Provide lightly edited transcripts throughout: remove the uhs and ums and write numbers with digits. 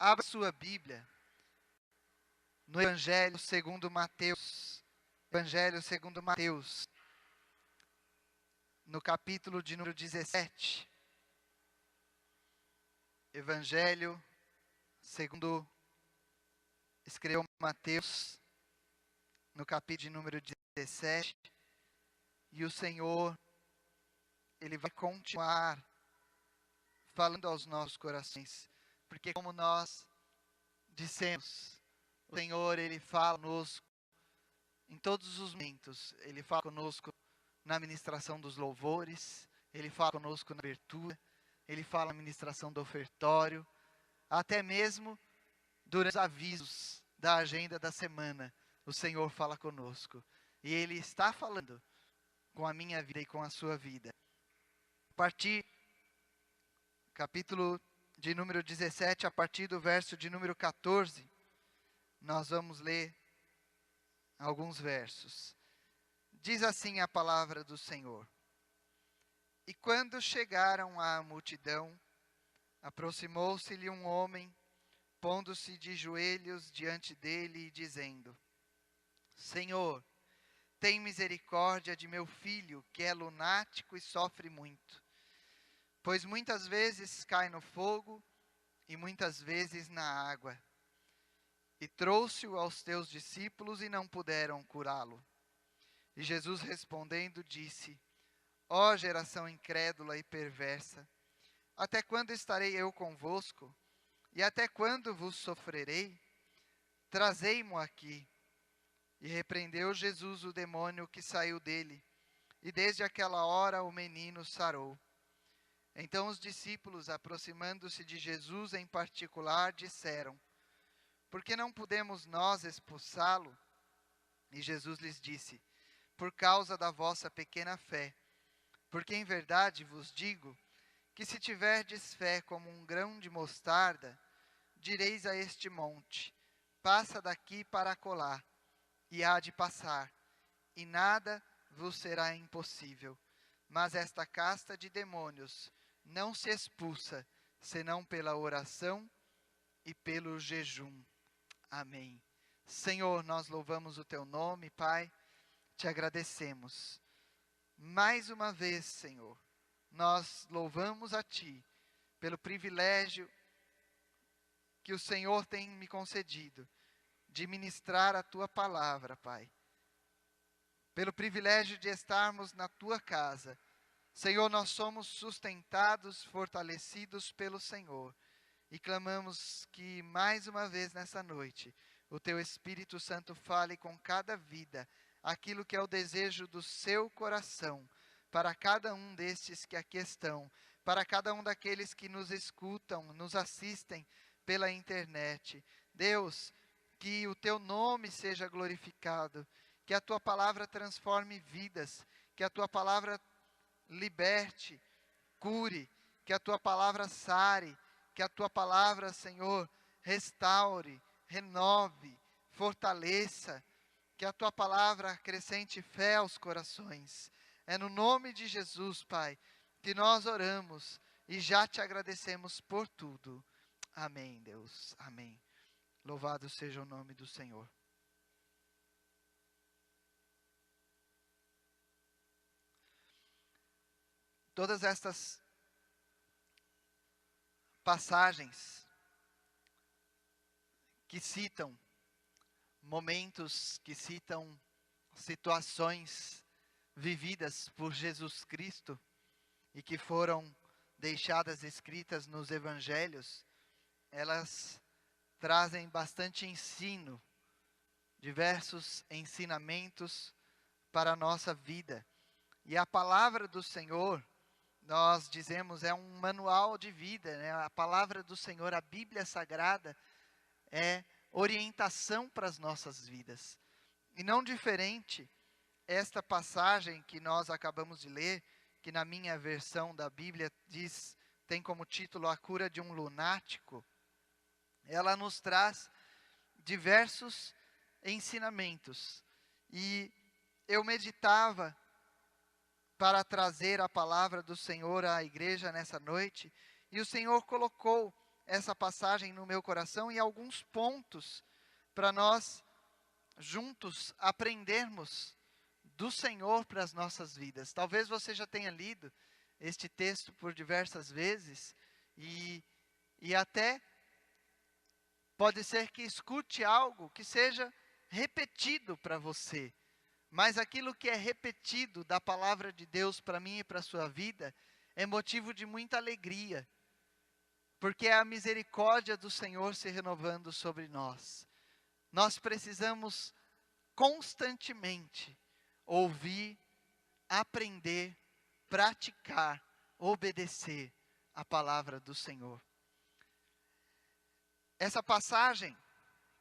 Abra sua Bíblia no Evangelho segundo Mateus. Evangelho segundo Mateus, no capítulo de número 17. Evangelho segundo escreveu Mateus, no capítulo de número 17. E o Senhor, Ele vai continuar falando aos nossos corações. Porque como nós dissemos, o Senhor, Ele fala conosco em todos os momentos. Ele fala conosco na ministração dos louvores, Ele fala conosco na abertura, Ele fala na ministração do ofertório, até mesmo durante os avisos da agenda da semana, o Senhor fala conosco. E Ele está falando com a minha vida e com a sua vida. A partir capítulo de número 17, a partir do verso de número 14, nós vamos ler alguns versos. Diz assim a palavra do Senhor: E quando chegaram à multidão, aproximou-se-lhe um homem, pondo-se de joelhos diante dele e dizendo: Senhor, tem misericórdia de meu filho, que é lunático e sofre muito, pois muitas vezes cai no fogo e muitas vezes na água. E trouxe-o aos teus discípulos e não puderam curá-lo. E Jesus respondendo disse: Ó geração incrédula e perversa, até quando estarei eu convosco? E até quando vos sofrerei? Trazei-mo aqui. E repreendeu Jesus o demônio que saiu dele, e desde aquela hora o menino sarou. Então os discípulos, aproximando-se de Jesus em particular, disseram: Por que não podemos nós expulsá-lo? E Jesus lhes disse: Por causa da vossa pequena fé. Porque em verdade vos digo que se tiverdes fé como um grão de mostarda, direis a este monte: Passa daqui para acolá, e há de passar, e nada vos será impossível. Mas esta casta de demônios não se expulsa, senão pela oração e pelo jejum. Amém. Senhor, nós louvamos o teu nome, Pai, te agradecemos. Mais uma vez, Senhor, nós louvamos a Ti pelo privilégio que o Senhor tem me concedido de ministrar a Tua palavra, Pai. Pelo privilégio de estarmos na Tua casa. Senhor, nós somos sustentados, fortalecidos pelo Senhor. E clamamos que mais uma vez nessa noite, o Teu Espírito Santo fale com cada vida, aquilo que é o desejo do seu coração, para cada um destes que aqui estão, para cada um daqueles que nos escutam, nos assistem pela internet. Deus, que o Teu nome seja glorificado, que a Tua palavra transforme vidas, que a Tua palavra liberte, cure, que a Tua palavra sare, que a Tua palavra, Senhor, restaure, renove, fortaleça, que a Tua palavra acrescente fé aos corações. É no nome de Jesus, Pai, que nós oramos e já te agradecemos por tudo. Amém, Deus. Amém. Louvado seja o nome do Senhor. Todas estas passagens que citam momentos, que citam situações vividas por Jesus Cristo e que foram deixadas escritas nos evangelhos, elas trazem bastante ensino, diversos ensinamentos para a nossa vida. E a palavra do Senhor, nós dizemos, é um manual de vida, né? A palavra do Senhor, a Bíblia Sagrada, é orientação para as nossas vidas. E não diferente, esta passagem que nós acabamos de ler, que na minha versão da Bíblia diz, tem como título A Cura de um Lunático, ela nos traz diversos ensinamentos. E eu meditava para trazer a palavra do Senhor à igreja nessa noite, e o Senhor colocou essa passagem no meu coração e alguns pontos para nós juntos aprendermos do Senhor para as nossas vidas. Talvez você já tenha lido este texto por diversas vezes e até pode ser que escute algo que seja repetido para você. Mas aquilo que é repetido da palavra de Deus para mim e para a sua vida é motivo de muita alegria, porque é a misericórdia do Senhor se renovando sobre nós. Nós precisamos constantemente ouvir, aprender, praticar, obedecer a palavra do Senhor. Essa passagem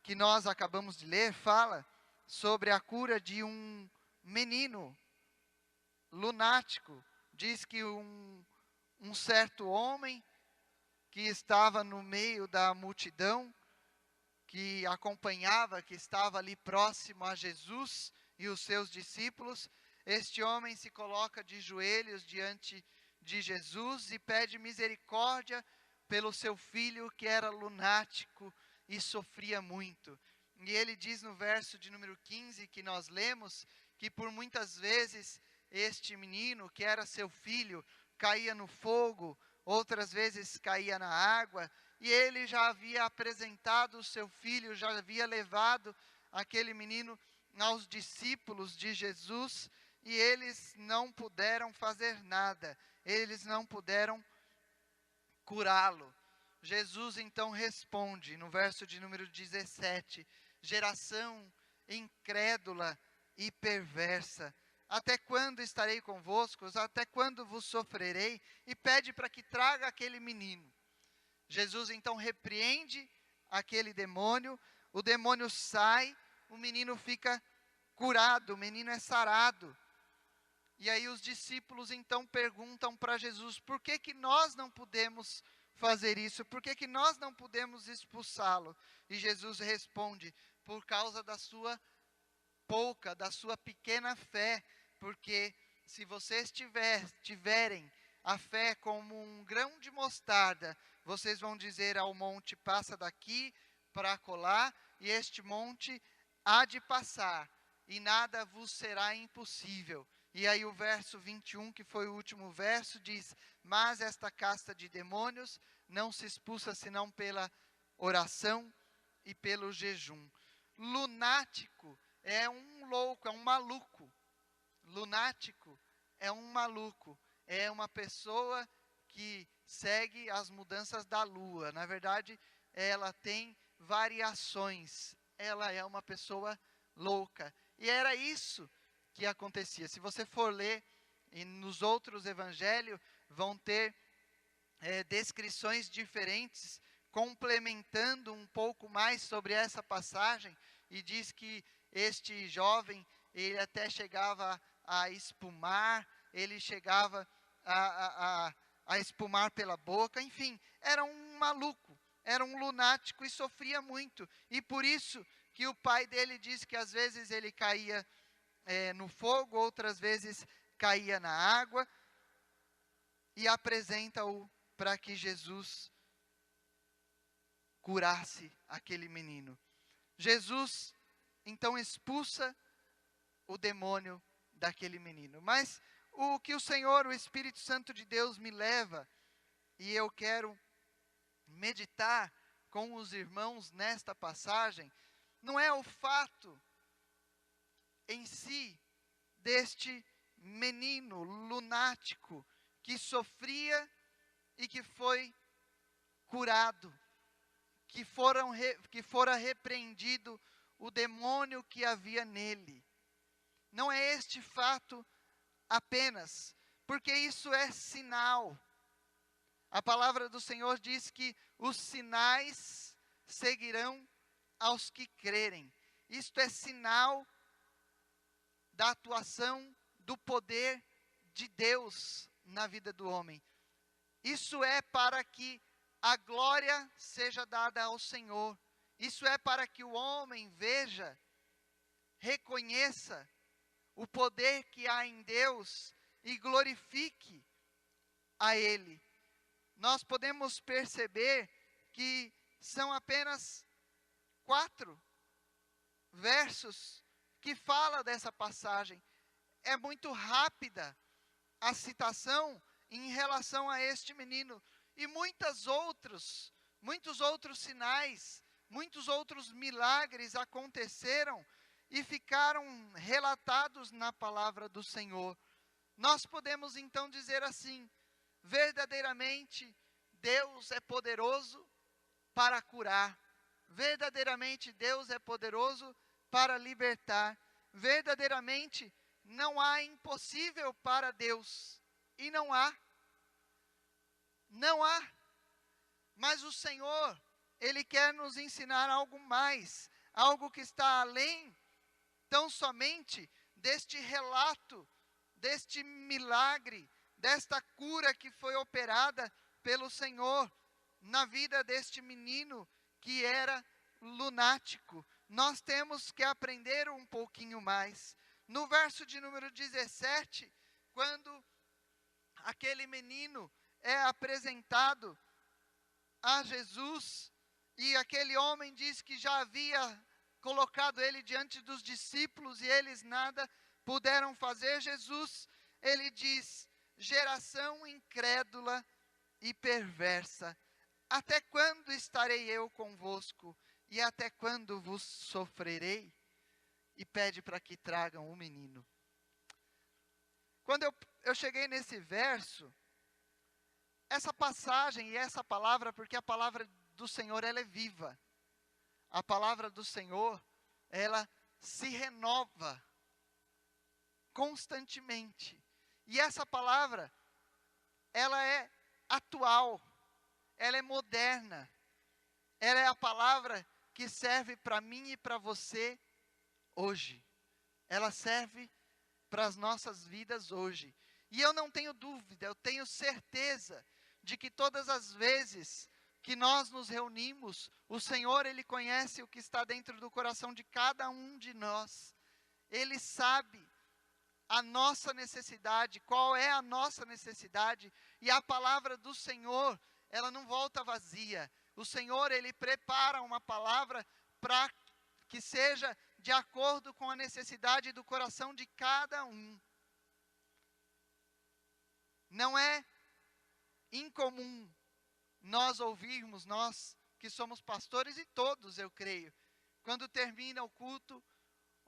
que nós acabamos de ler fala sobre a cura de um menino lunático. Diz que um certo homem que estava no meio da multidão, que acompanhava, que estava ali próximo a Jesus e os seus discípulos, este homem se coloca de joelhos diante de Jesus e pede misericórdia pelo seu filho que era lunático e sofria muito. E ele diz no verso de número 15 que nós lemos, que por muitas vezes este menino, que era seu filho, caía no fogo, outras vezes caía na água, e ele já havia apresentado o seu filho, já havia levado aquele menino aos discípulos de Jesus, e eles não puderam fazer nada, eles não puderam curá-lo. Jesus então responde no verso de número 17, geração incrédula e perversa, até quando estarei convosco? Até quando vos sofrerei? E pede para que traga aquele menino. Jesus então repreende aquele demônio, o demônio sai, o menino fica curado, o menino é sarado. E aí os discípulos então perguntam para Jesus, por que que nós não podemos fazer isso? Por que que nós não podemos expulsá-lo? E Jesus responde, por causa da sua da sua pequena fé, porque se vocês tiverem a fé como um grão de mostarda, vocês vão dizer ao monte, passa daqui para acolá, e este monte há de passar, e nada vos será impossível. E aí o verso 21, que foi o último verso, diz, mas esta casta de demônios não se expulsa senão pela oração e pelo jejum. Lunático é um louco, é um maluco. Lunático é um maluco, é uma pessoa que segue as mudanças da lua. Na verdade, ela tem variações. Ela é uma pessoa louca. E era isso que acontecia. Se você for ler e nos outros evangelhos, vão ter descrições diferentes, complementando um pouco mais sobre essa passagem, e diz que este jovem, ele até chegava a espumar, ele chegava a espumar pela boca, enfim, era um maluco, era um lunático e sofria muito. E por isso que o pai dele diz que às vezes ele caía no fogo, outras vezes caía na água, e apresenta-o para que Jesus curasse aquele menino. Jesus então expulsa o demônio daquele menino. Mas o que o Senhor, o Espírito Santo de Deus me leva, e eu quero meditar com os irmãos nesta passagem, não é o fato em si deste menino lunático que sofria e que foi curado, que fora repreendido o demônio que havia nele. Não é este fato apenas, porque isso é sinal. A palavra do Senhor diz que os sinais seguirão aos que crerem. Isto é sinal da atuação do poder de Deus na vida do homem. Isso é para que a glória seja dada ao Senhor. Isso é para que o homem veja, reconheça o poder que há em Deus e glorifique a Ele. Nós podemos perceber que são apenas 4 versos que fala dessa passagem. É muito rápida a citação em relação a este menino. E muitos outros sinais, muitos outros milagres aconteceram e ficaram relatados na palavra do Senhor. Nós podemos então dizer assim: verdadeiramente Deus é poderoso para curar. Verdadeiramente Deus é poderoso para libertar. Verdadeiramente não há impossível para Deus. E não há. Não há. Mas o Senhor, Ele quer nos ensinar algo mais. Algo que está além tão somente deste relato, deste milagre, desta cura que foi operada pelo Senhor na vida deste menino que era lunático. Nós temos que aprender um pouquinho mais. No verso de número 17, quando aquele menino é apresentado a Jesus, e aquele homem diz que já havia colocado ele diante dos discípulos e eles nada puderam fazer, Jesus, ele diz: geração incrédula e perversa, até quando estarei eu convosco? E até quando vos sofrerei? E pede para que tragam o menino. Quando eu cheguei nesse verso, essa passagem e essa palavra, porque a palavra do Senhor, ela é viva. A palavra do Senhor, ela se renova constantemente. E essa palavra, ela é atual, ela é moderna. Ela é a palavra que serve para mim e para você hoje. Ela serve para as nossas vidas hoje. E eu não tenho dúvida, eu tenho certeza de que todas as vezes que nós nos reunimos, o Senhor, Ele conhece o que está dentro do coração de cada um de nós. Ele sabe a nossa necessidade, qual é a nossa necessidade, e a palavra do Senhor, ela não volta vazia. O Senhor, Ele prepara uma palavra para que seja de acordo com a necessidade do coração de cada um. Não é incomum nós ouvirmos, nós que somos pastores, e todos, eu creio, quando termina o culto,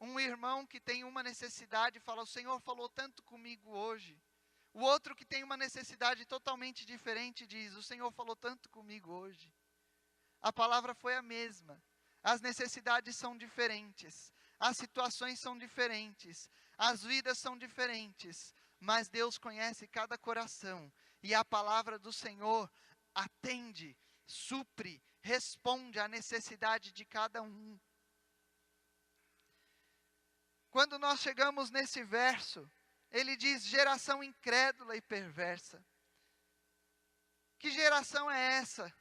um irmão que tem uma necessidade fala: o Senhor falou tanto comigo hoje. O outro que tem uma necessidade totalmente diferente diz: o Senhor falou tanto comigo hoje. A palavra foi a mesma. As necessidades são diferentes. As situações são diferentes. As vidas são diferentes. Mas Deus conhece cada coração. E a palavra do Senhor atende, supre, responde à necessidade de cada um. Quando nós chegamos nesse verso, ele diz: geração incrédula e perversa. Que geração é essa?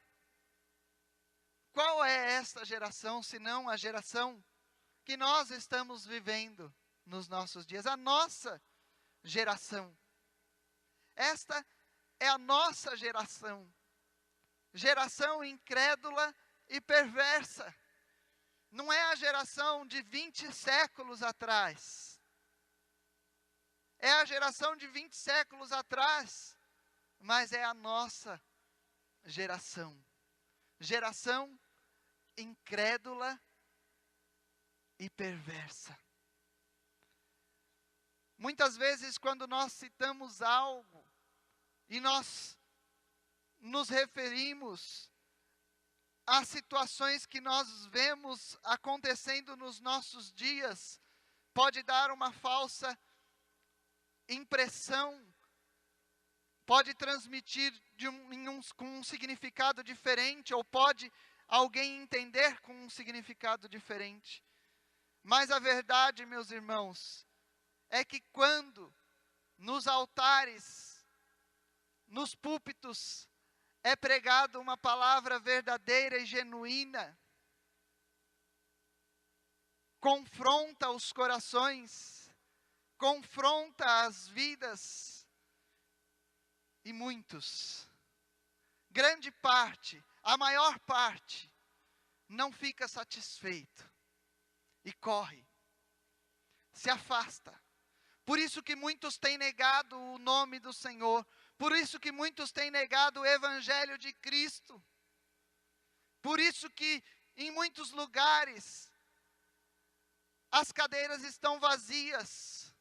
Qual é esta geração, senão a geração que nós estamos vivendo nos nossos dias? A nossa geração. Esta é a nossa geração. Geração incrédula e perversa. Não é a geração de 20 séculos atrás. É a geração de 20 séculos atrás. Mas é a nossa geração. Geração incrédula e perversa. Muitas vezes, quando nós citamos algo e nós nos referimos a situações que nós vemos acontecendo nos nossos dias, pode dar uma falsa impressão, pode transmitir com um significado diferente, ou pode alguém entender com um significado diferente. Mas a verdade, meus irmãos, é que quando nos altares, nos púlpitos, é pregado uma palavra verdadeira e genuína, confronta os corações, confronta as vidas, e muitos, grande parte, a maior parte não fica satisfeito e corre, se afasta. Por isso que muitos têm negado o nome do Senhor, por isso que muitos têm negado o Evangelho de Cristo, por isso que em muitos lugares as cadeiras estão vazias,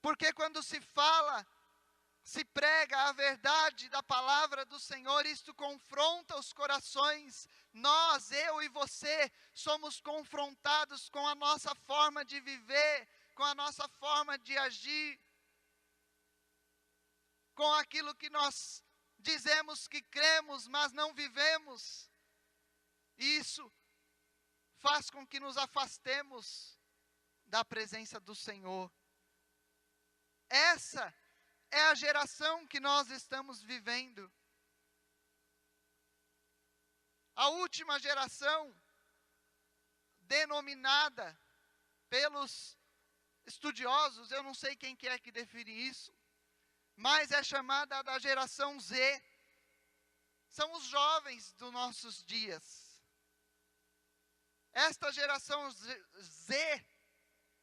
porque quando se fala, se prega a verdade da palavra do Senhor, isto confronta os corações. Nós, eu e você, somos confrontados com a nossa forma de viver, com a nossa forma de agir, com aquilo que nós dizemos que cremos, mas não vivemos. Isso faz com que nos afastemos da presença do Senhor. Essa é a geração que nós estamos vivendo. A última geração, denominada pelos estudiosos, eu não sei quem que é que define isso, mas é chamada da geração Z. São os jovens dos nossos dias. Esta geração Z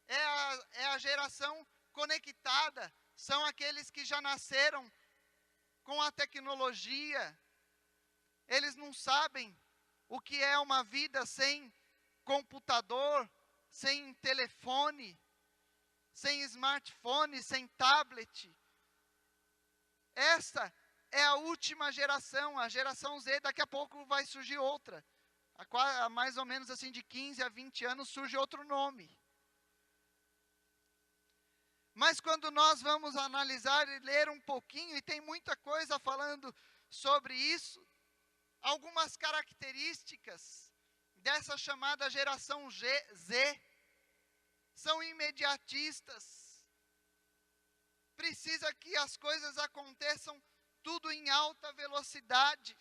é a geração conectada. São aqueles que já nasceram com a tecnologia. Eles não sabem o que é uma vida sem computador, sem telefone, sem smartphone, sem tablet. Esta é a última geração, a geração Z. Daqui a pouco vai surgir outra. Há mais ou menos assim de 15 a 20 anos surge outro nome. Mas quando nós vamos analisar e ler um pouquinho, e tem muita coisa falando sobre isso, algumas características dessa chamada geração Z são imediatistas. Precisa que as coisas aconteçam tudo em alta velocidade.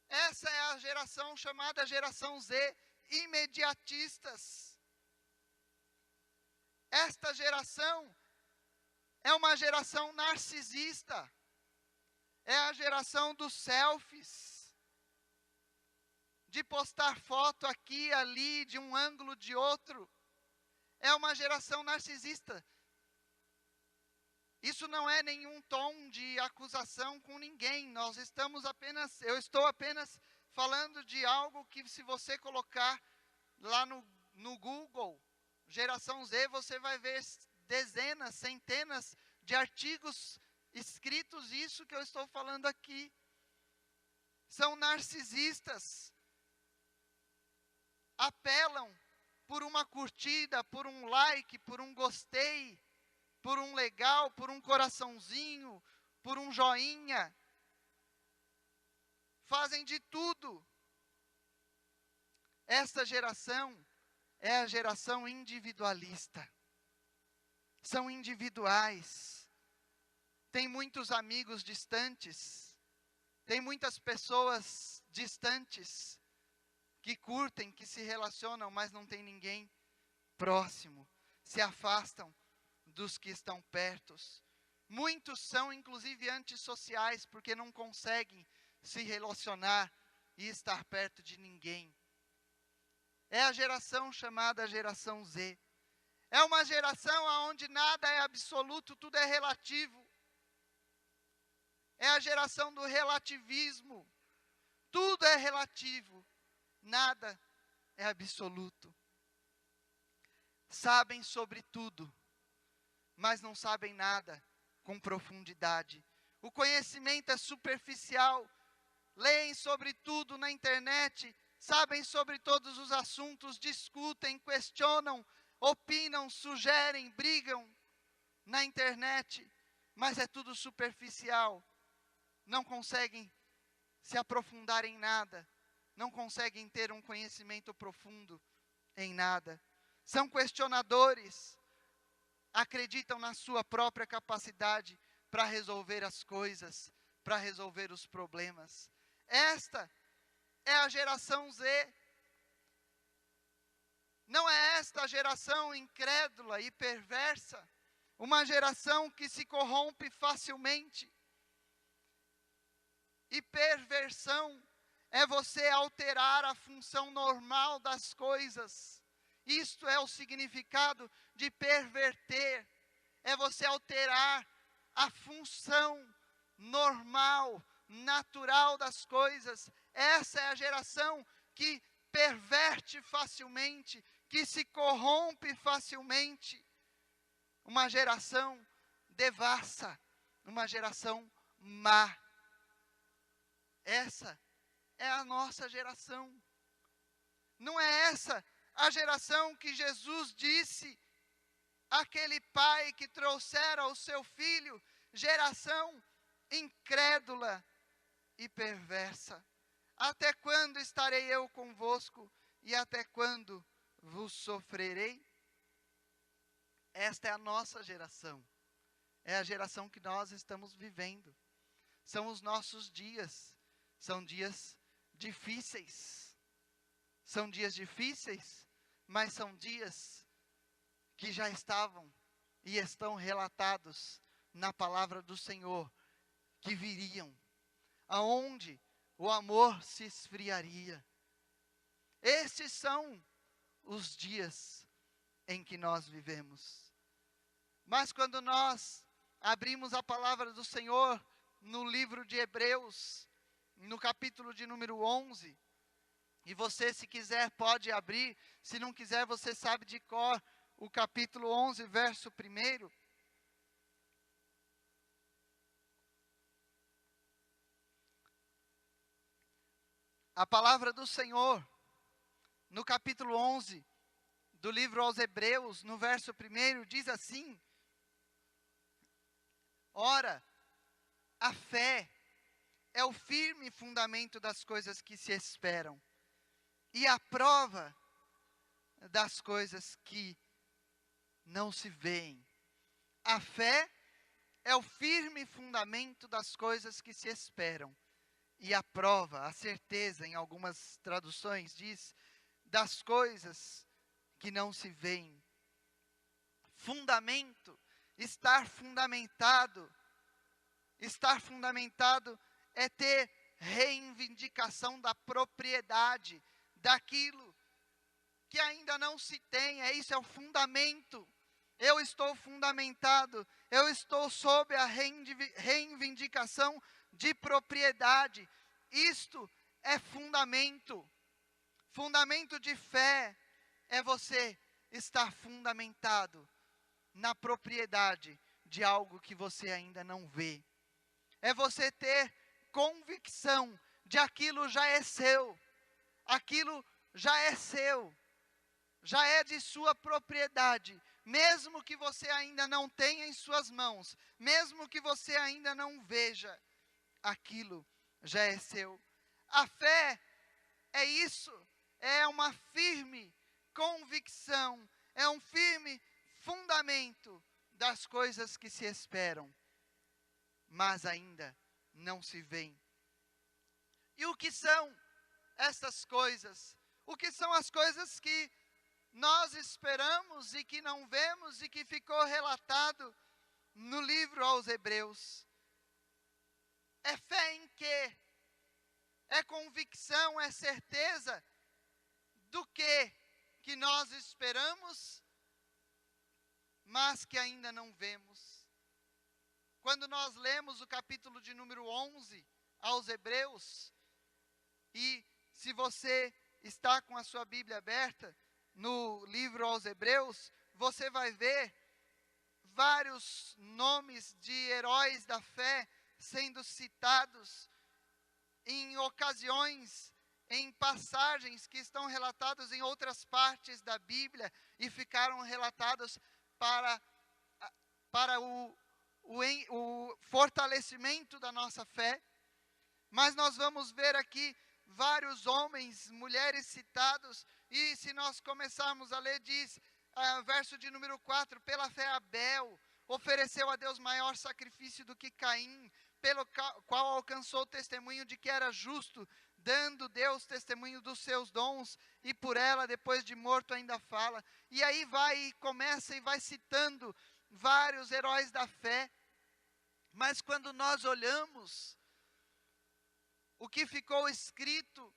Essa é a geração chamada geração Z, imediatistas. Esta geração é uma geração narcisista. É a geração dos selfies. De postar foto aqui, ali, de um ângulo, de outro. É uma geração narcisista. Isso não é nenhum tom de acusação com ninguém. Eu estou apenas falando de algo que, se você colocar lá no Google, geração Z, você vai ver dezenas, centenas de artigos escritos, isso que eu estou falando aqui. São narcisistas. Apelam por uma curtida, por um like, por um gostei, por um legal, por um coraçãozinho, por um joinha. Fazem de tudo. Esta geração é a geração individualista. São individuais. Tem muitos amigos distantes. Tem muitas pessoas distantes que curtem, que se relacionam, mas não tem ninguém próximo. Se afastam dos que estão perto. Muitos são, inclusive, antissociais, porque não conseguem se relacionar e estar perto de ninguém. É a geração chamada geração Z. É uma geração onde nada é absoluto, tudo é relativo. É a geração do relativismo. Tudo é relativo, nada é absoluto. Sabem sobre tudo, mas não sabem nada com profundidade. O conhecimento é superficial. Leem sobre tudo na internet, sabem sobre todos os assuntos, discutem, questionam, opinam, sugerem, brigam na internet, mas é tudo superficial. Não conseguem se aprofundar em nada, não conseguem ter um conhecimento profundo em nada. São questionadores, acreditam na sua própria capacidade para resolver as coisas, para resolver os problemas. Esta é a geração Z. Não é esta a geração incrédula e perversa, uma geração que se corrompe facilmente. E perversão é você alterar a função normal das coisas. Isto é o significado de perverter. É você alterar a função normal, natural das coisas. Essa é a geração que perverte facilmente, que se corrompe facilmente. Uma geração devassa, uma geração má. Essa é a nossa geração. Não é essa a geração que Jesus disse, aquele pai que trouxera o seu filho, geração incrédula e perversa. Até quando estarei eu convosco e até quando vos sofrerei? Esta é a nossa geração. É a geração que nós estamos vivendo. São os nossos dias. São dias difíceis. São dias difíceis, mas são dias que já estavam e estão relatados na palavra do Senhor, que viriam, aonde o amor se esfriaria. Estes são os dias em que nós vivemos. Mas quando nós abrimos a palavra do Senhor no livro de Hebreus, no capítulo de número 11, e você, se quiser, pode abrir, se não quiser, você sabe de cor o capítulo 11, verso 1. A palavra do Senhor, no capítulo 11, do livro aos Hebreus, no verso 1, diz assim: ora, a fé é o firme fundamento das coisas que se esperam, e a prova das coisas que não se veem. A fé é o firme fundamento das coisas que se esperam. E a prova, a certeza, em algumas traduções diz, das coisas que não se veem. Fundamento, estar fundamentado. Estar fundamentado é ter reivindicação da propriedade, daquilo que ainda não se tem. Isso é o fundamento. Eu estou fundamentado, eu estou sob a reivindicação de propriedade. Isto é fundamento. Fundamento de fé é você estar fundamentado na propriedade de algo que você ainda não vê. É você ter convicção de aquilo já é seu. Aquilo já é seu. Já é de sua propriedade. Mesmo que você ainda não tenha em suas mãos, mesmo que você ainda não veja, aquilo já é seu. A fé é isso, é uma firme convicção, é um firme fundamento das coisas que se esperam, mas ainda não se veem. E o que são essas coisas? O que são as coisas que nós esperamos e que não vemos e que ficou relatado no livro aos Hebreus? É fé em quê? É convicção, é certeza do que nós esperamos, mas que ainda não vemos. Quando nós lemos o capítulo de número 11 aos Hebreus, e se você está com a sua Bíblia aberta, no livro aos Hebreus, você vai ver vários nomes de heróis da fé sendo citados em ocasiões, em passagens que estão relatados em outras partes da Bíblia e ficaram relatados para o fortalecimento da nossa fé. Mas nós vamos ver aqui vários homens, mulheres citados. E se nós começarmos a ler, diz, verso de número 4, pela fé Abel ofereceu a Deus maior sacrifício do que Caim, pelo qual alcançou o testemunho de que era justo, dando Deus testemunho dos seus dons, e por ela, depois de morto, ainda fala. E aí vai e começa e vai citando vários heróis da fé. Mas quando nós olhamos o que ficou escrito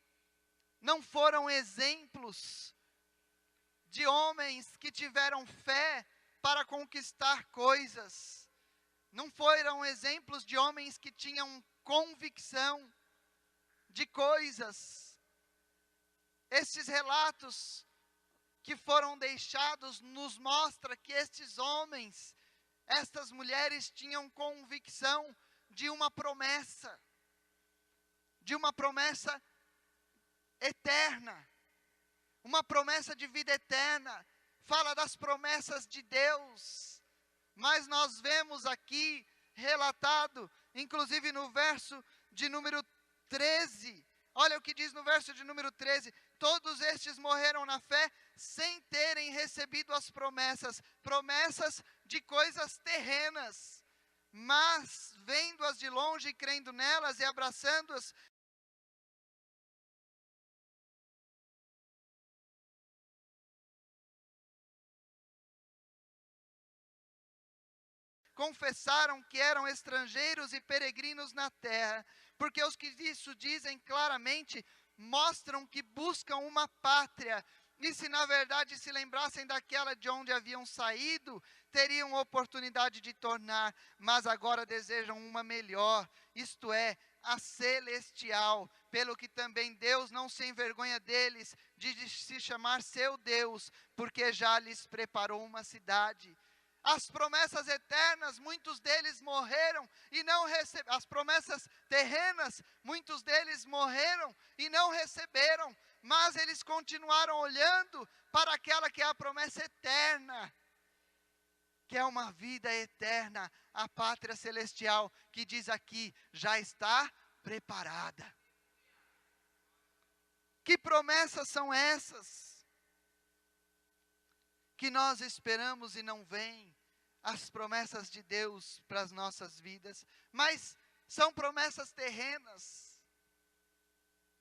não foram exemplos de homens que tiveram fé para conquistar coisas. Não foram exemplos de homens que tinham convicção de coisas. Estes relatos que foram deixados nos mostra que estes homens, estas mulheres tinham convicção de uma promessa eterna, uma promessa de vida eterna. Fala das promessas de Deus, mas nós vemos aqui relatado, inclusive no verso de número 13, olha o que diz no verso de número 13: todos estes morreram na fé, sem terem recebido as promessas de coisas terrenas, mas vendo-as de longe, crendo nelas e abraçando-as, confessaram que eram estrangeiros e peregrinos na terra, porque os que isso dizem claramente mostram que buscam uma pátria, e se na verdade se lembrassem daquela de onde haviam saído, teriam oportunidade de tornar, mas agora desejam uma melhor, isto é, a celestial, pelo que também Deus não se envergonha deles, de se chamar seu Deus, porque já lhes preparou uma cidade. As promessas eternas, muitos deles morreram e não receberam. As promessas terrenas, muitos deles morreram e não receberam. Mas eles continuaram olhando para aquela que é a promessa eterna, que é uma vida eterna, a pátria celestial, que diz aqui, já está preparada. Que promessas são essas que nós esperamos e não vêm? As promessas de Deus para as nossas vidas, mas são promessas terrenas.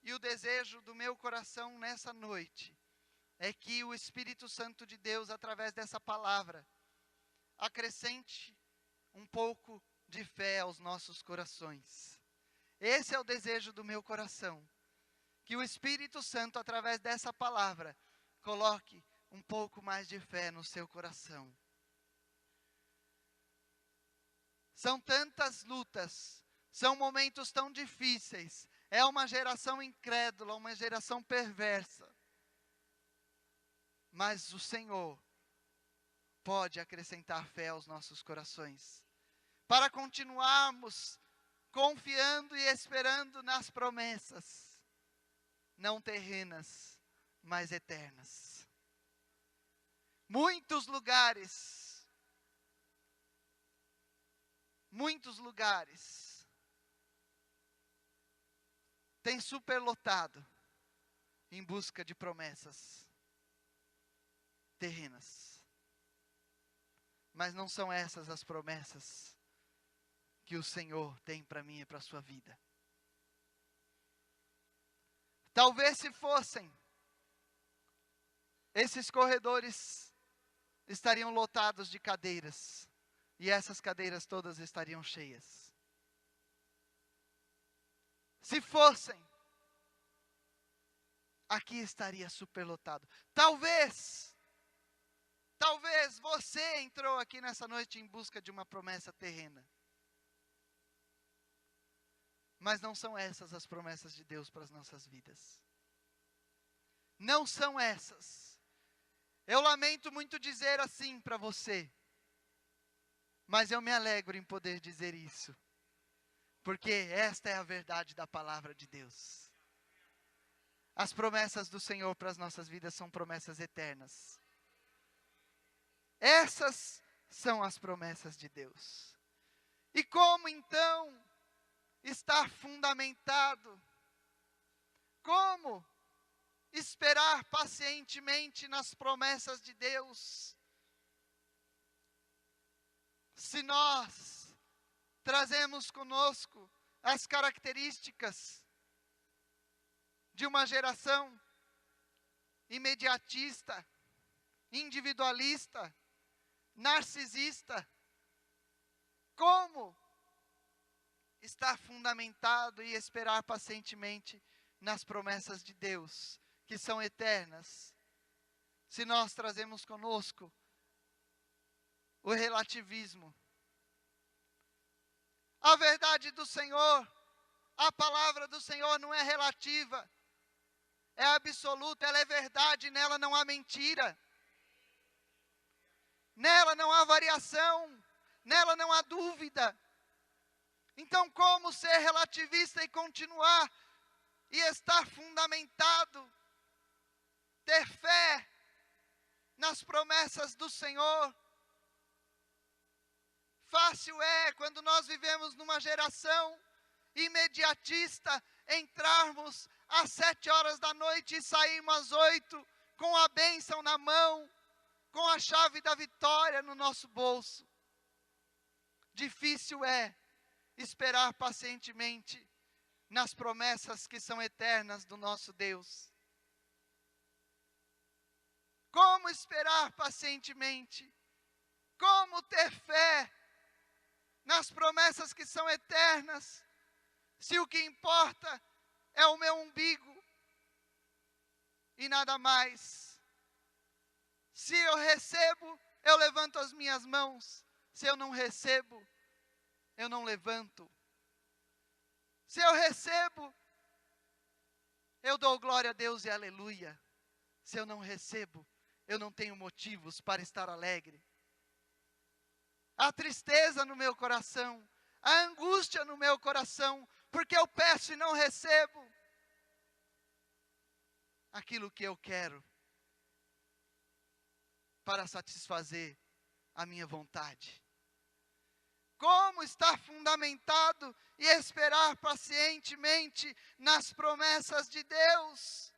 E o desejo do meu coração nessa noite é que o Espírito Santo de Deus, através dessa palavra, acrescente um pouco de fé aos nossos corações. Esse é o desejo do meu coração, que o Espírito Santo, através dessa palavra, coloque um pouco mais de fé no seu coração. São tantas lutas, são momentos tão difíceis, é uma geração incrédula, uma geração perversa. Mas o Senhor pode acrescentar fé aos nossos corações, para continuarmos confiando e esperando nas promessas, não terrenas, mas eternas. Muitos lugares têm superlotado em busca de promessas terrenas. Mas não são essas as promessas que o Senhor tem para mim e para a sua vida. Talvez se fossem, esses corredores estariam lotados de cadeiras, e essas cadeiras todas estariam cheias. Se fossem, aqui estaria superlotado. Talvez você entrou aqui nessa noite em busca de uma promessa terrena. Mas não são essas as promessas de Deus para as nossas vidas. Não são essas. Eu lamento muito dizer assim para você, mas eu me alegro em poder dizer isso, porque esta é a verdade da palavra de Deus. As promessas do Senhor para as nossas vidas são promessas eternas. Essas são as promessas de Deus. E como então estar fundamentado? Como esperar pacientemente nas promessas de Deus, se nós trazemos conosco as características de uma geração imediatista, individualista, narcisista? Como está fundamentado e esperar pacientemente nas promessas de Deus, que são eternas, se nós trazemos conosco o relativismo? A verdade do Senhor, a palavra do Senhor não é relativa, é absoluta, ela é verdade, nela não há mentira, nela não há variação, nela não há dúvida. Então, como ser relativista e continuar e estar fundamentado, ter fé nas promessas do Senhor? Fácil é, quando nós vivemos numa geração imediatista, entrarmos às 7 horas da noite e sairmos às 8, com a bênção na mão, com a chave da vitória no nosso bolso. Difícil é esperar pacientemente nas promessas que são eternas do nosso Deus. Como esperar pacientemente? Como ter fé nas promessas que são eternas, se o que importa é o meu umbigo e nada mais? Se eu recebo, eu levanto as minhas mãos. Se eu não recebo, eu não levanto. Se eu recebo, eu dou glória a Deus e aleluia. Se eu não recebo, eu não tenho motivos para estar alegre. A tristeza no meu coração, a angústia no meu coração, porque eu peço e não recebo aquilo que eu quero para satisfazer a minha vontade. Como estar fundamentado e esperar pacientemente nas promessas de Deus?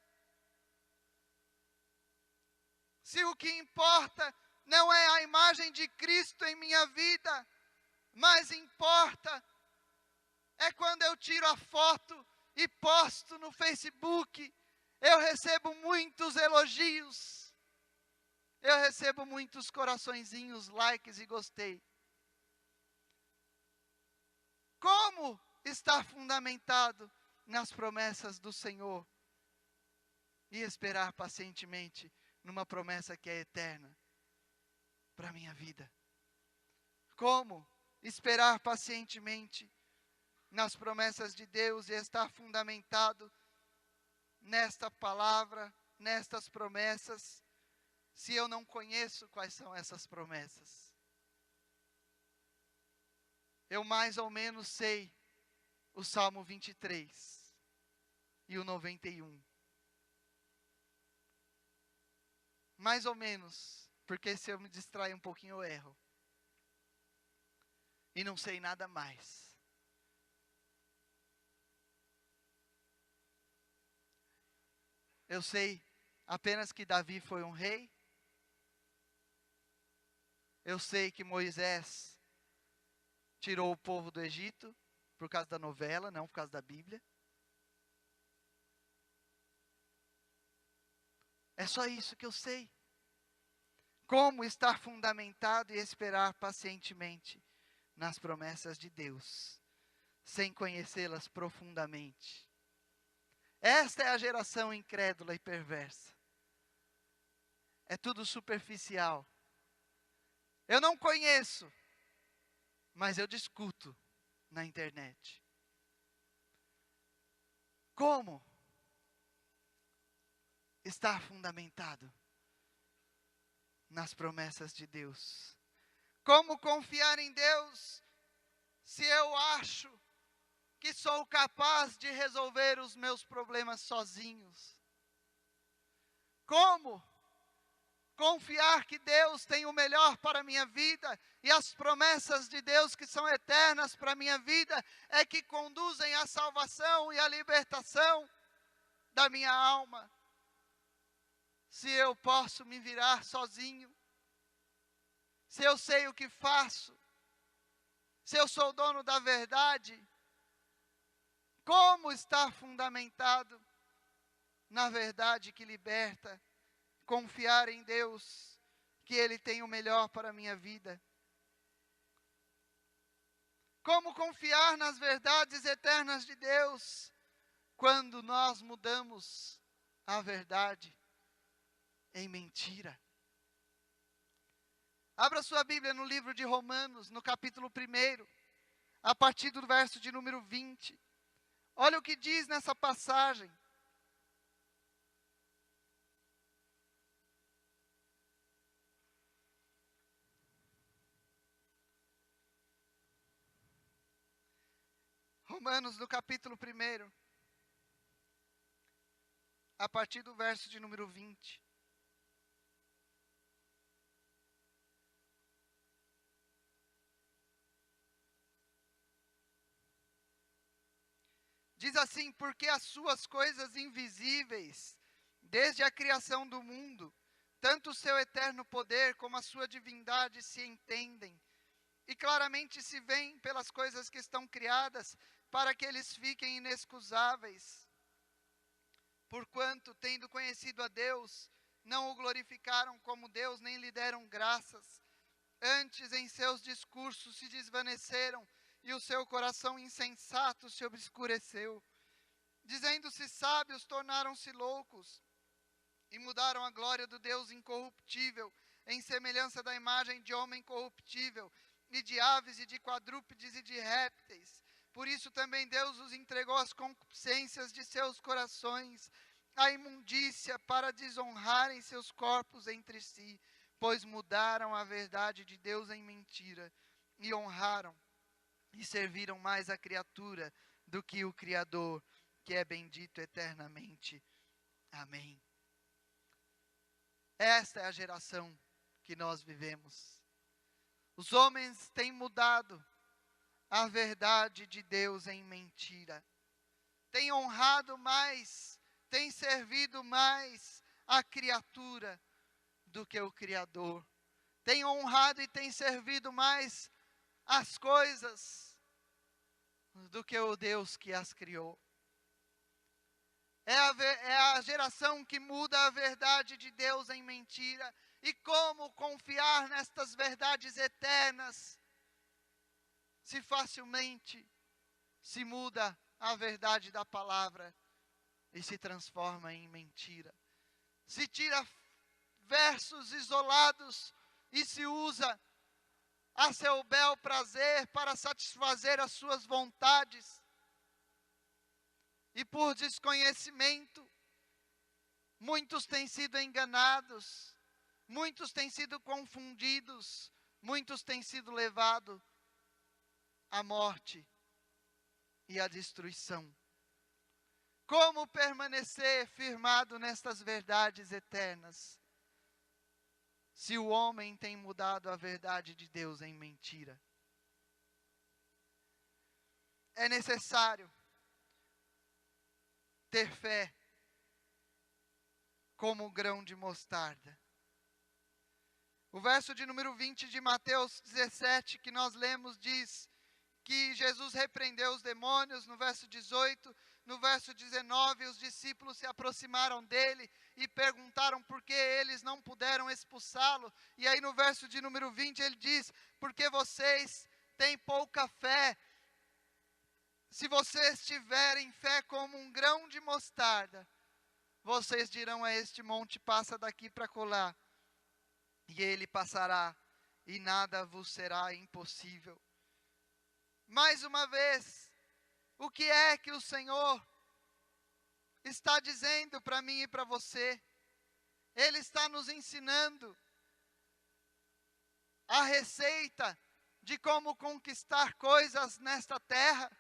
Se o que importa não é a imagem de Cristo em minha vida, mas importa é quando eu tiro a foto e posto no Facebook, eu recebo muitos elogios, eu recebo muitos coraçõezinhos, likes e gostei. Como estar fundamentado nas promessas do Senhor e esperar pacientemente numa promessa que é eterna para a minha vida? Como esperar pacientemente nas promessas de Deus e estar fundamentado nesta palavra, nestas promessas, se eu não conheço quais são essas promessas? Eu mais ou menos sei o Salmo 23 e o 91. Mais ou menos, porque se eu me distrair um pouquinho eu erro. E não sei nada mais. Eu sei apenas que Davi foi um rei. Eu sei que Moisés tirou o povo do Egito por causa da novela, não por causa da Bíblia. É só isso que eu sei. Como estar fundamentado e esperar pacientemente nas promessas de Deus, sem conhecê-las profundamente. Esta é a geração incrédula e perversa. É tudo superficial. Eu não conheço, mas eu discuto na internet. Como estar fundamentado nas promessas de Deus? Como confiar em Deus se eu acho que sou capaz de resolver os meus problemas sozinhos? Como confiar que Deus tem o melhor para a minha vida e as promessas de Deus que são eternas para a minha vida é que conduzem à salvação e à libertação da minha alma? Se eu posso me virar sozinho, se eu sei o que faço, se eu sou dono da verdade, como estar fundamentado na verdade que liberta? Confiar em Deus, que Ele tem o melhor para a minha vida. Como confiar nas verdades eternas de Deus quando nós mudamos a verdade em mentira? Abra sua Bíblia no livro de Romanos, no capítulo 1, a partir do verso de número 20. Olha o que diz nessa passagem. Romanos, no capítulo 1, a partir do verso de número 20. Diz assim: porque as suas coisas invisíveis, desde a criação do mundo, tanto o seu eterno poder como a sua divindade se entendem, e claramente se veem pelas coisas que estão criadas, para que eles fiquem inexcusáveis. Porquanto, tendo conhecido a Deus, não o glorificaram como Deus, nem lhe deram graças. Antes, em seus discursos se desvaneceram, e o seu coração insensato se obscureceu. Dizendo-se sábios, tornaram-se loucos, e mudaram a glória do Deus incorruptível, em semelhança da imagem de homem corruptível, e de aves, e de quadrúpedes, e de répteis. Por isso também Deus os entregou às concupiscências de seus corações, à imundícia, para desonrarem seus corpos entre si, pois mudaram a verdade de Deus em mentira, e honraram e serviram mais a criatura do que o Criador, que é bendito eternamente. Amém. Esta é a geração que nós vivemos. Os homens têm mudado a verdade de Deus em mentira. Têm honrado mais, têm servido mais a criatura do que o Criador. Têm honrado e têm servido mais as coisas do que o Deus que as criou. É a geração que muda a verdade de Deus em mentira. E como confiar nestas verdades eternas, se facilmente se muda a verdade da palavra e se transforma em mentira? Se tira versos isolados e se usa a seu bel prazer para satisfazer as suas vontades. E por desconhecimento, muitos têm sido enganados, muitos têm sido confundidos, muitos têm sido levados à morte e à destruição. Como permanecer firmado nestas verdades eternas, se o homem tem mudado a verdade de Deus em mentira? É necessário ter fé como o grão de mostarda. O verso de número 20 de Mateus 17 que nós lemos diz que Jesus repreendeu os demônios. No verso 18, no verso 19, os discípulos se aproximaram dele e perguntaram por que eles não puderam expulsá-lo. E aí no verso de número 20 ele diz: porque vocês têm pouca fé. Se vocês tiverem fé como um grão de mostarda, vocês dirão a este monte: passa daqui para colar, e ele passará, e nada vos será impossível. Mais uma vez, o que é que o Senhor está dizendo para mim e para você? Ele está nos ensinando a receita de como conquistar coisas nesta terra.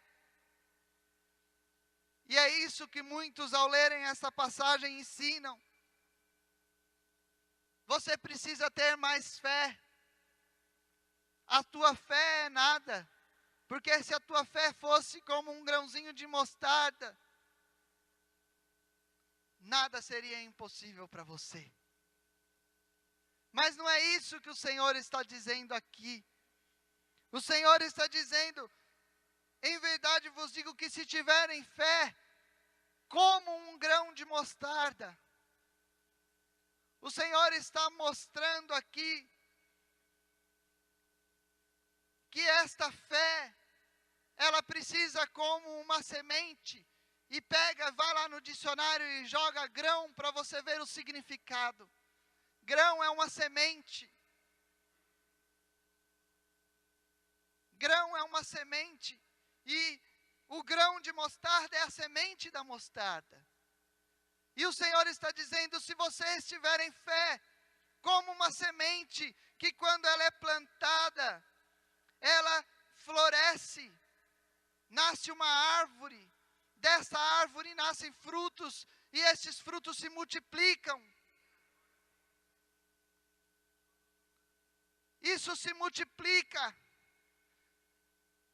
E é isso que muitos, ao lerem essa passagem, ensinam. Você precisa ter mais fé. A tua fé é nada. Porque se a tua fé fosse como um grãozinho de mostarda, nada seria impossível para você. Mas não é isso que o Senhor está dizendo aqui. O Senhor está dizendo: em verdade vos digo que se tiverem fé como um grão de mostarda. O Senhor está mostrando aqui que esta fé ela precisa como uma semente. E pega, vai lá no dicionário e joga grão para você ver o significado. Grão é uma semente. Grão é uma semente. E o grão de mostarda é a semente da mostarda. E o Senhor está dizendo, se vocês tiverem fé, como uma semente, que quando ela é plantada, ela floresce, nasce uma árvore, dessa árvore nascem frutos, e estes frutos se multiplicam. Isso se multiplica.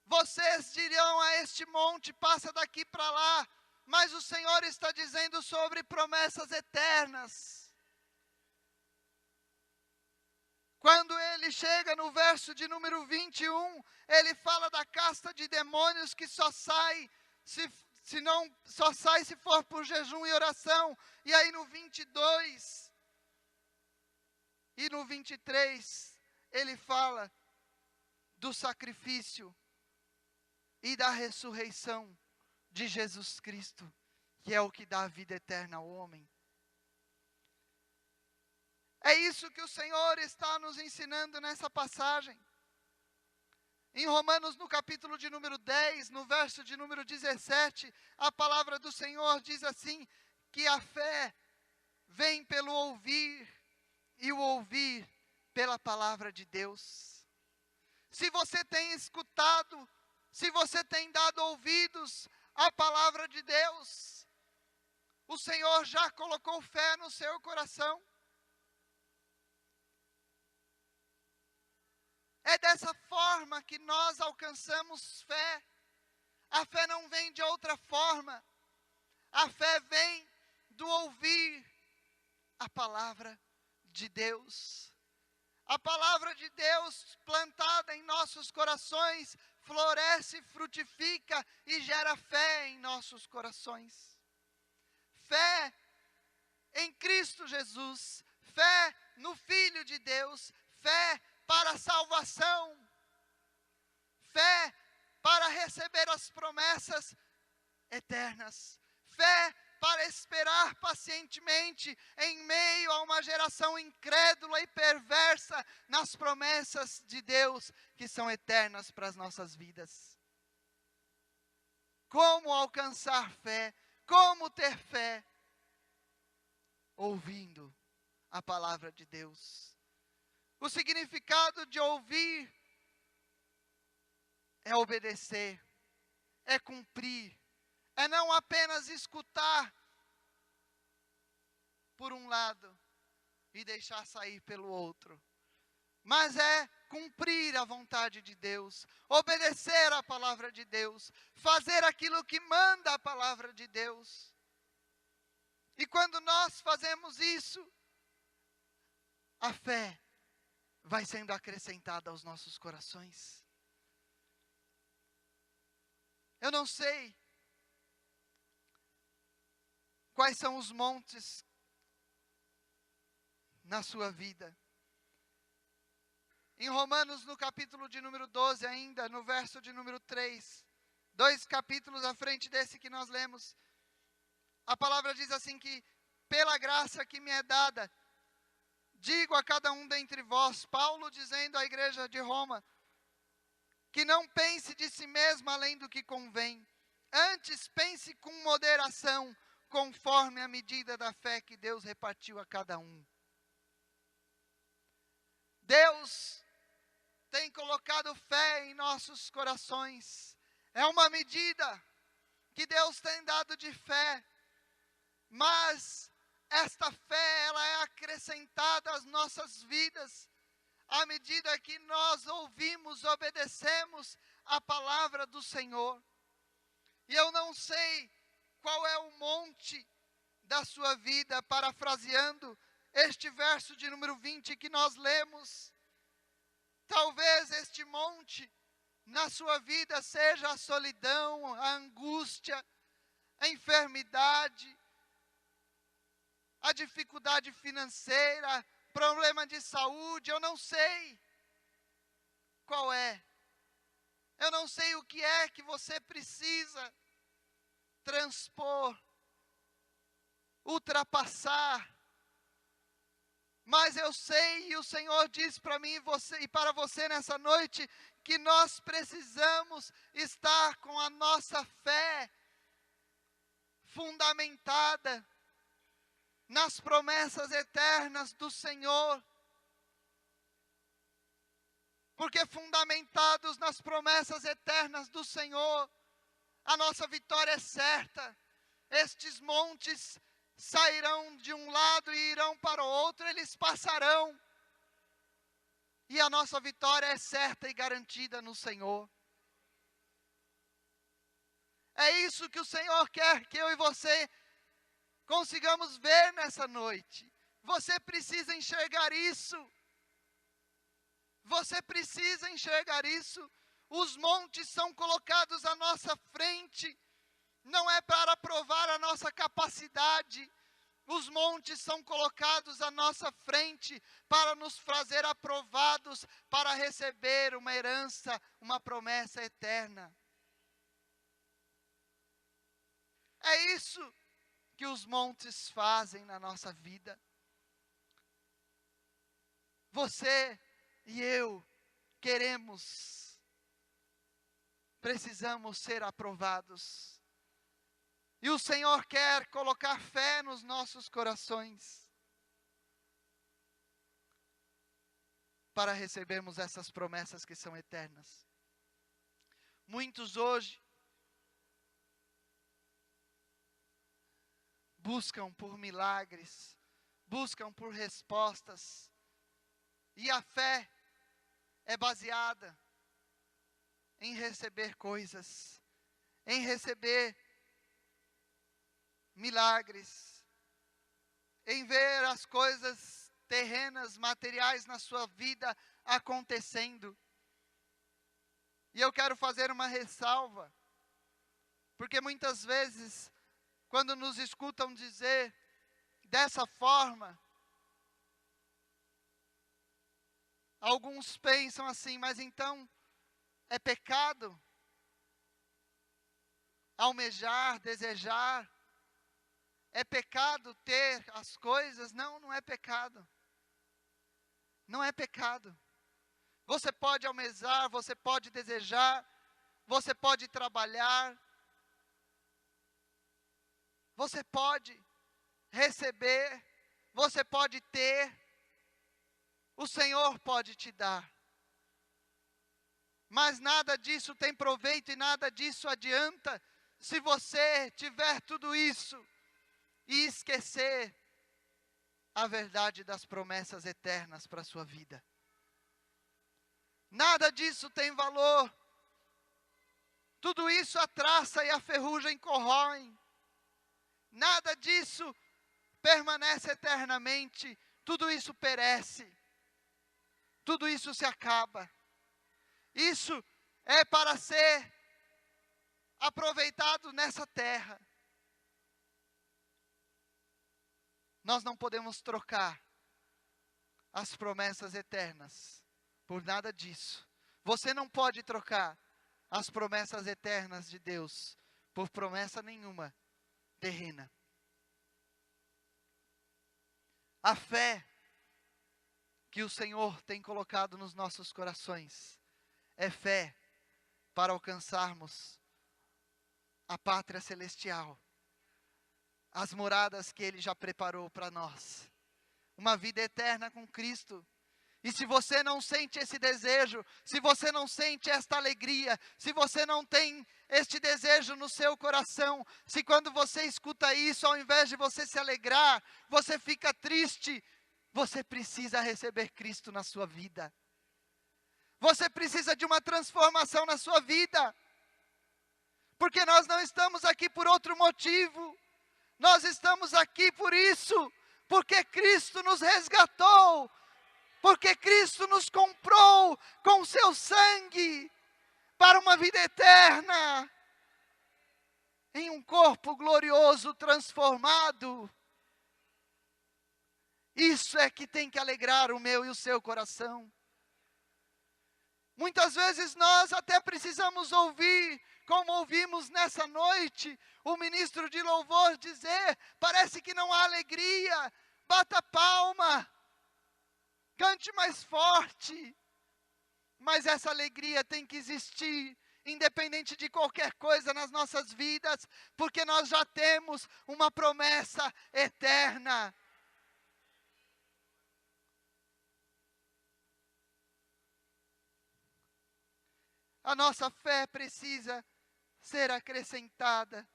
Vocês dirão a este monte, passa daqui para lá, mas o Senhor está dizendo sobre promessas eternas. Quando ele chega no verso de número 21, ele fala da casta de demônios que só sai se for por jejum e oração. E aí no 22 e no 23, ele fala do sacrifício e da ressurreição de Jesus Cristo, que é o que dá a vida eterna ao homem. É isso que o Senhor está nos ensinando nessa passagem. Em Romanos, no capítulo de número 10, no verso de número 17, a palavra do Senhor diz assim, que a fé vem pelo ouvir, e o ouvir pela palavra de Deus. Se você tem escutado, se você tem dado ouvidos à palavra de Deus, o Senhor já colocou fé no seu coração. É dessa forma que nós alcançamos fé. A fé não vem de outra forma. A fé vem do ouvir a palavra de Deus. A palavra de Deus plantada em nossos corações floresce, frutifica e gera fé em nossos corações. Fé em Cristo Jesus, fé no Filho de Deus, fé para a salvação, fé para receber as promessas eternas, fé para esperar pacientemente em meio a uma geração incrédula e perversa nas promessas de Deus que são eternas para as nossas vidas. Como alcançar fé? Como ter fé? Ouvindo a palavra de Deus. O significado de ouvir é obedecer, é cumprir, é não apenas escutar por um lado e deixar sair pelo outro, mas é cumprir a vontade de Deus, obedecer a palavra de Deus, fazer aquilo que manda a palavra de Deus. E quando nós fazemos isso, a fé vai sendo acrescentada aos nossos corações. Eu não sei quais são os montes na sua vida. Em Romanos, no capítulo de número 12 ainda, no verso de número 3, 2 capítulos à frente desse que nós lemos, a palavra diz assim que, pela graça que me é dada, digo a cada um dentre vós, Paulo dizendo à igreja de Roma, que não pense de si mesmo além do que convém, antes pense com moderação, conforme a medida da fé que Deus repartiu a cada um. Deus tem colocado fé em nossos corações. É uma medida que Deus tem dado de fé. Mas esta fé, ela é acrescentada às nossas vidas à medida que nós ouvimos, obedecemos a palavra do Senhor. E eu não sei qual é o monte da sua vida, parafraseando este verso de número 20 que nós lemos. Talvez este monte na sua vida seja a solidão, a angústia, a enfermidade, a dificuldade financeira, problema de saúde, eu não sei qual é. Eu não sei o que é que você precisa transpor, ultrapassar. Mas eu sei, e o Senhor diz para mim e para você nessa noite, que nós precisamos estar com a nossa fé fundamentada nas promessas eternas do Senhor. Porque fundamentados nas promessas eternas do Senhor, a nossa vitória é certa. Estes montes sairão de um lado e irão para o outro, eles passarão. E a nossa vitória é certa e garantida no Senhor. É isso que o Senhor quer que eu e você consigamos ver nessa noite. Você precisa enxergar isso. Você precisa enxergar isso. Os montes são colocados à nossa frente. Não é para provar a nossa capacidade. Os montes são colocados à nossa frente para nos fazer aprovados, para receber uma herança, uma promessa eterna. É isso que os montes fazem na nossa vida. Você e eu precisamos ser aprovados. E o Senhor quer colocar fé nos nossos corações, para recebermos essas promessas que são eternas. Muitos hoje buscam por milagres, buscam por respostas, e a fé é baseada em receber coisas, em receber milagres, em ver as coisas terrenas, materiais na sua vida acontecendo. E eu quero fazer uma ressalva, porque muitas vezes, quando nos escutam dizer dessa forma, alguns pensam assim, mas então é pecado almejar, desejar? É pecado ter as coisas? Não, não é pecado. Não é pecado. Você pode almejar, você pode desejar, você pode trabalhar, você pode receber, você pode ter, o Senhor pode te dar. Mas nada disso tem proveito e nada disso adianta se você tiver tudo isso e esquecer a verdade das promessas eternas para a sua vida. Nada disso tem valor. Tudo isso a traça e a ferrugem corroem. Nada disso permanece eternamente. Tudo isso perece. Tudo isso se acaba. Isso é para ser aproveitado nessa terra. Nós não podemos trocar as promessas eternas por nada disso. Você não pode trocar as promessas eternas de Deus por promessa nenhuma terrena. A fé que o Senhor tem colocado nos nossos corações é fé para alcançarmos a pátria celestial, as moradas que Ele já preparou para nós, uma vida eterna com Cristo. E se você não sente esse desejo, se você não sente esta alegria, se você não tem este desejo no seu coração, se quando você escuta isso, ao invés de você se alegrar, você fica triste, você precisa receber Cristo na sua vida. Você precisa de uma transformação na sua vida. Porque nós não estamos aqui por outro motivo. Nós estamos aqui por isso, porque Cristo nos resgatou, porque Cristo nos comprou com o seu sangue para uma vida eterna, em um corpo glorioso transformado. Isso é que tem que alegrar o meu e o seu coração. Muitas vezes nós até precisamos ouvir, como ouvimos nessa noite, o ministro de louvor dizer: parece que não há alegria, bata palma, cante mais forte. Mas essa alegria tem que existir, independente de qualquer coisa nas nossas vidas, porque nós já temos uma promessa eterna. A nossa fé precisa ser acrescentada.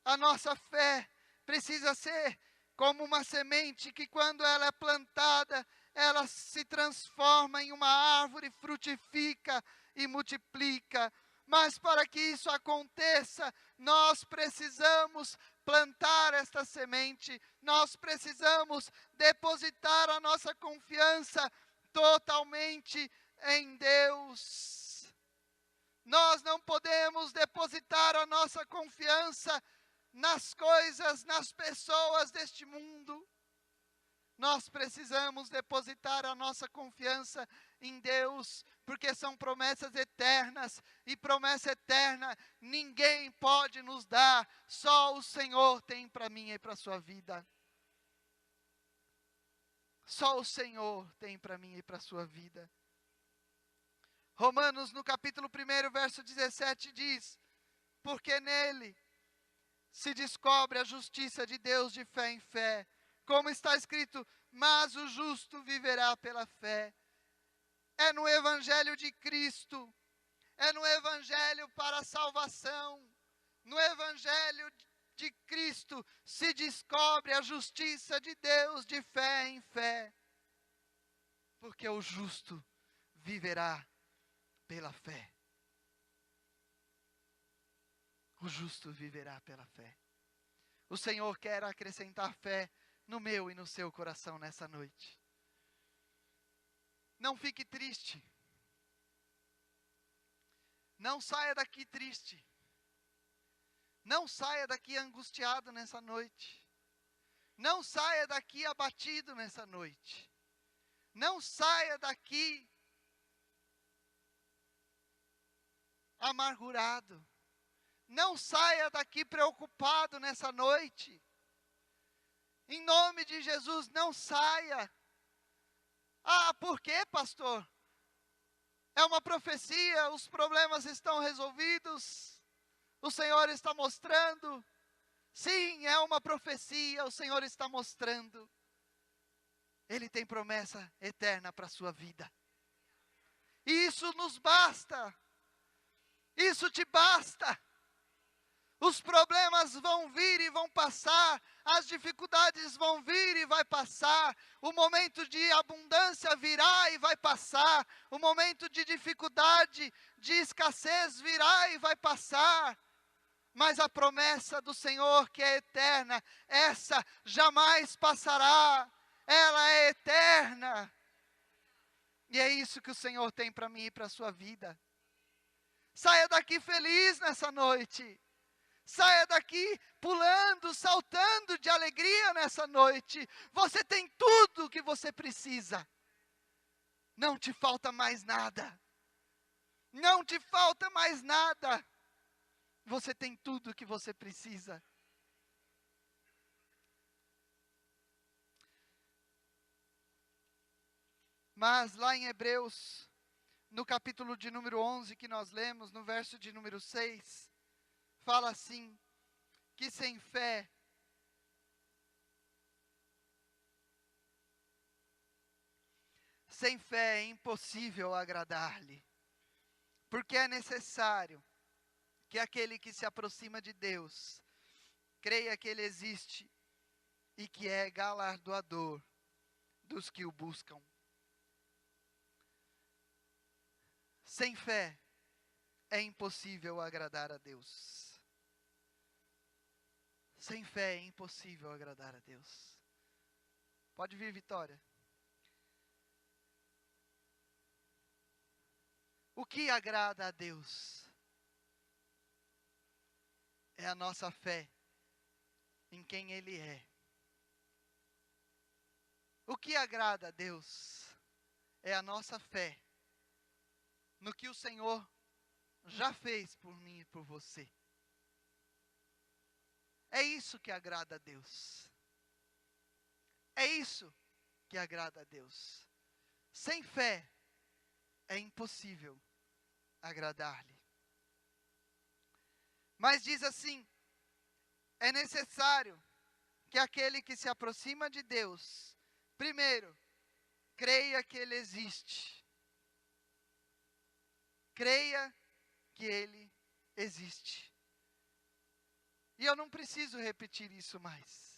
A nossa fé precisa ser como uma semente que, quando ela é plantada, ela se transforma em uma árvore, frutifica e multiplica. Mas para que isso aconteça, nós precisamos plantar esta semente, nós precisamos depositar a nossa confiança totalmente em Deus. Nós não podemos depositar a nossa confiança nas coisas, nas pessoas deste mundo. Nós precisamos depositar a nossa confiança em Deus, porque são promessas eternas, e promessa eterna ninguém pode nos dar, só o Senhor tem para mim e para a sua vida. Só o Senhor tem para mim e para a sua vida. Romanos, no capítulo 1, verso 17, diz: porque nele se descobre a justiça de Deus de fé em fé, como está escrito: mas o justo viverá pela fé. É no Evangelho de Cristo, é no Evangelho para a salvação, no Evangelho de Cristo se descobre a justiça de Deus de fé em fé, porque o justo viverá pela fé. O justo viverá pela fé. O Senhor quer acrescentar fé no meu e no seu coração nessa noite. Não fique triste. Não saia daqui triste. Não saia daqui angustiado nessa noite. Não saia daqui abatido nessa noite. Não saia daqui amargurado. Não saia daqui preocupado nessa noite. Em nome de Jesus, não saia. Ah, por quê, pastor? É uma profecia, os problemas estão resolvidos, o Senhor está mostrando. Sim, é uma profecia, o Senhor está mostrando. Ele tem promessa eterna para a sua vida. E isso nos basta. Isso te basta. Os problemas vão vir e vão passar, as dificuldades vão vir e vai passar, o momento de abundância virá e vai passar, o momento de dificuldade, de escassez virá e vai passar, mas a promessa do Senhor, que é eterna, essa jamais passará, ela é eterna, e é isso que o Senhor tem para mim e para a sua vida. Saia daqui feliz nessa noite. Saia daqui pulando, saltando de alegria nessa noite. Você tem tudo o que você precisa. Não te falta mais nada. Não te falta mais nada. Você tem tudo o que você precisa. Mas lá em Hebreus, no capítulo de número 11 que nós lemos, no verso de número 6, fala assim, que sem fé é impossível agradar-lhe, porque é necessário que aquele que se aproxima de Deus creia que Ele existe e que é galardoador dos que o buscam. Sem fé é impossível agradar a Deus. Sem fé é impossível agradar a Deus. Pode vir, Vitória. O que agrada a Deus é a nossa fé em quem Ele é. O que agrada a Deus é a nossa fé no que o Senhor já fez por mim e por você. É isso que agrada a Deus. É isso que agrada a Deus. Sem fé é impossível agradar-lhe. Mas diz assim: é necessário que aquele que se aproxima de Deus, primeiro, creia que Ele existe. Creia que Ele existe. E eu não preciso repetir isso mais.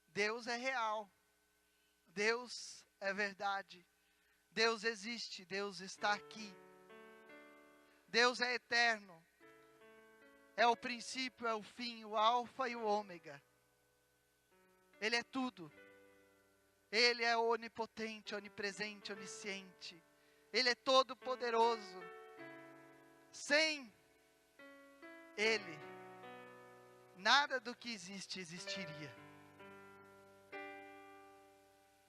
Deus é real. Deus é verdade. Deus existe. Deus está aqui. Deus é eterno. É o princípio, é o fim, o alfa e o ômega. Ele é tudo. Ele é onipotente, onipresente, onisciente. Ele é todo poderoso. Sem Ele, nada do que existe existiria.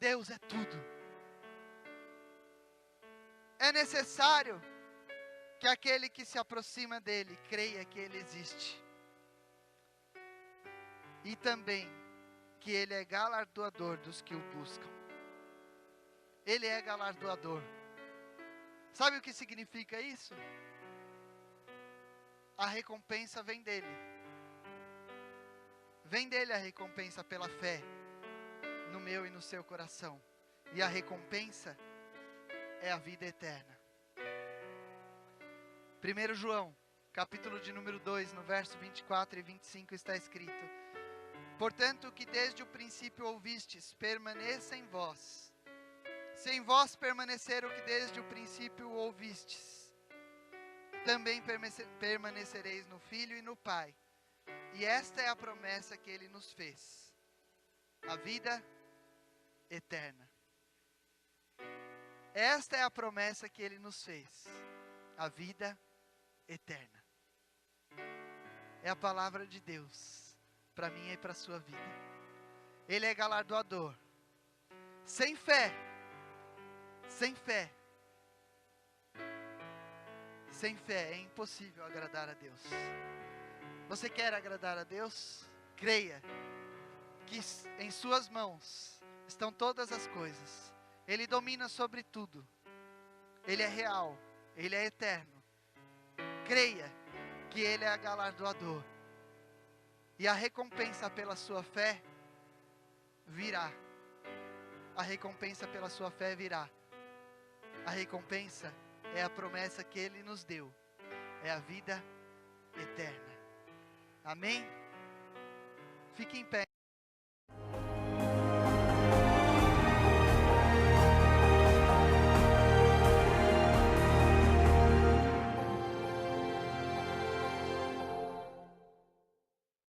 Deus é tudo. É necessário que aquele que se aproxima dele creia que ele existe. E também que ele é galardoador dos que o buscam. Ele é galardoador. Sabe o que significa isso? A recompensa vem dele. Vem dele a recompensa pela fé no meu e no seu coração. E a recompensa é a vida eterna. 1 João, capítulo de número 2, no verso 24 e 25 está escrito: portanto, o que desde o princípio ouvistes, permaneça em vós. Se em vós permanecer o que desde o princípio ouvistes, também permanecereis no Filho e no Pai. E esta é a promessa que Ele nos fez: a vida eterna. Esta é a promessa que Ele nos fez: a vida eterna. É a palavra de Deus para mim e para a sua vida. Ele é galardoador. Sem fé, é impossível agradar a Deus. Você quer agradar a Deus? Creia que em suas mãos estão todas as coisas. Ele domina sobre tudo. Ele é real. Ele é eterno. Creia que Ele é galardoador. E a recompensa pela sua fé virá. A recompensa pela sua fé virá. A recompensa é a promessa que Ele nos deu. É a vida eterna. Amém? Fique em pé.